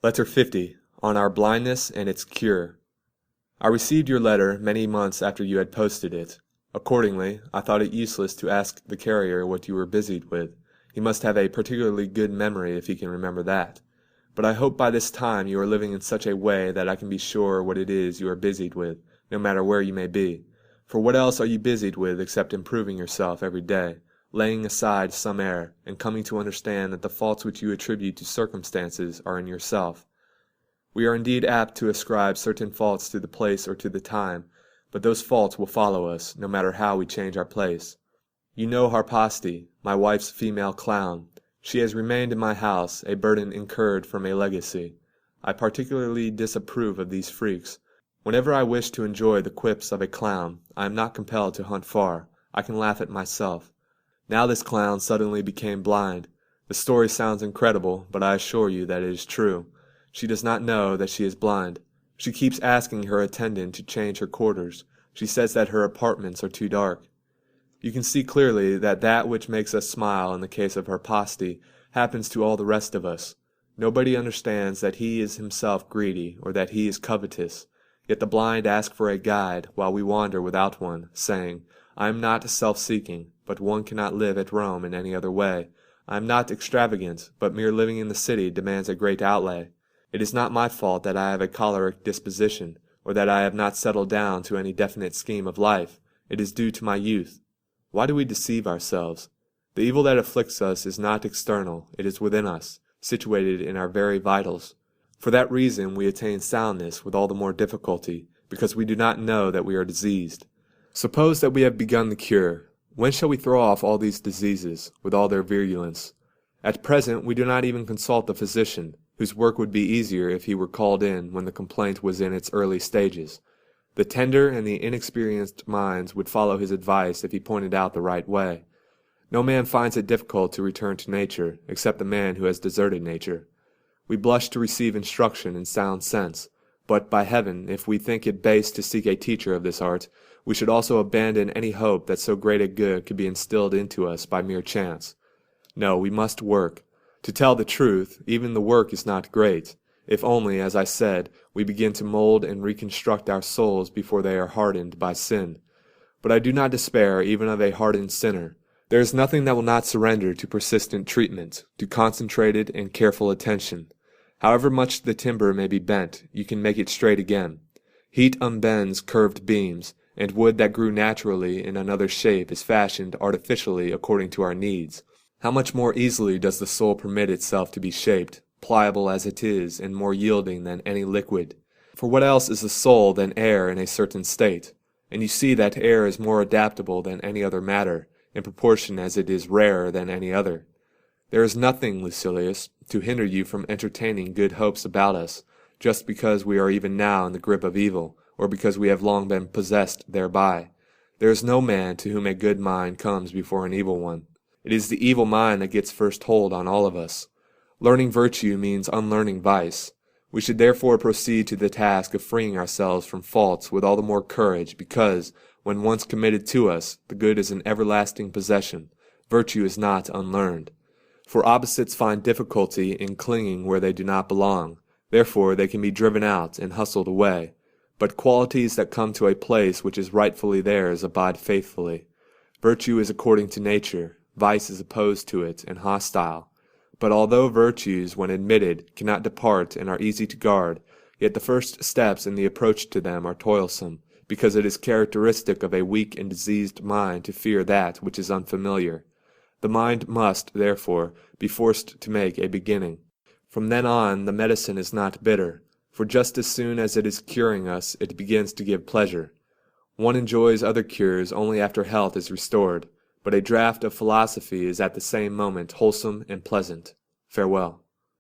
Letter 50, on our blindness and its cure. I received your letter many months after you had posted it. Accordingly, I thought it useless to ask the carrier what you were busied with. He must have a particularly good memory if he can remember that. But I hope by this time you are living in such a way that I can be sure what it is you are busied with, no matter where you may be. For what else are you busied with except improving yourself every day, laying aside some error, and coming to understand that the faults which you attribute to circumstances are in yourself? We are indeed apt to ascribe certain faults to the place or to the time, but those faults will follow us, no matter how we change our place. You know Harpaste, my wife's female clown. She has remained in my house, a burden incurred from a legacy. I particularly disapprove of these freaks. Whenever I wish to enjoy the quips of a clown, I am not compelled to hunt far. I can laugh at myself. Now this clown suddenly became blind. The story sounds incredible, but I assure you that it is true. She does not know that she is blind. She keeps asking her attendant to change her quarters. She says that her apartments are too dark. You can see clearly that which makes us smile in the case of Harpaste happens to all the rest of us. Nobody understands that he is himself greedy, or that he is covetous. Yet the blind ask for a guide, while we wander without one, saying, I am not self-seeking, but one cannot live at Rome in any other way. I am not extravagant, but mere living in the city demands a great outlay. It is not my fault that I have a choleric disposition, or that I have not settled down to any definite scheme of life. It is due to my youth. Why do we deceive ourselves? The evil that afflicts us is not external, it is within us, situated in our very vitals. For that reason we attain soundness with all the more difficulty, because we do not know that we are diseased. Suppose that we have begun the cure. When shall we throw off all these diseases, with all their virulence? At present we do not even consult the physician, whose work would be easier if he were called in when the complaint was in its early stages. The tender and the inexperienced minds would follow his advice if he pointed out the right way. No man finds it difficult to return to nature, except the man who has deserted nature. We blush to receive instruction in sound sense, but by heaven, if we think it base to seek a teacher of this art, we should also abandon any hope that so great a good could be instilled into us by mere chance. No, we must work. To tell the truth, even the work is not great, if only, as I said, we begin to mold and reconstruct our souls before they are hardened by sin. But I do not despair even of a hardened sinner. There is nothing that will not surrender to persistent treatment, to concentrated and careful attention. However much the timber may be bent, you can make it straight again. Heat unbends curved beams, and wood that grew naturally in another shape is fashioned artificially according to our needs. How much more easily does the soul permit itself to be shaped, pliable as it is, and more yielding than any liquid? For what else is the soul than air in a certain state? And you see that air is more adaptable than any other matter, in proportion as it is rarer than any other. There is nothing, Lucilius, to hinder you from entertaining good hopes about us, just because we are even now in the grip of evil, or because we have long been possessed thereby. There is no man to whom a good mind comes before an evil one. It is the evil mind that gets first hold on all of us. Learning virtue means unlearning vice. We should therefore proceed to the task of freeing ourselves from faults with all the more courage, because, when once committed to us, the good is an everlasting possession. Virtue is not unlearned. For opposites find difficulty in clinging where they do not belong. Therefore they can be driven out and hustled away. But qualities that come to a place which is rightfully theirs abide faithfully. Virtue is according to nature. Vice is opposed to it and hostile. But although virtues, when admitted, cannot depart and are easy to guard, yet the first steps in the approach to them are toilsome, because it is characteristic of a weak and diseased mind to fear that which is unfamiliar. The mind must, therefore, be forced to make a beginning. From then on the medicine is not bitter, for just as soon as it is curing us, it begins to give pleasure. One enjoys other cures only after health is restored, but a draught of philosophy is at the same moment wholesome and pleasant. Farewell.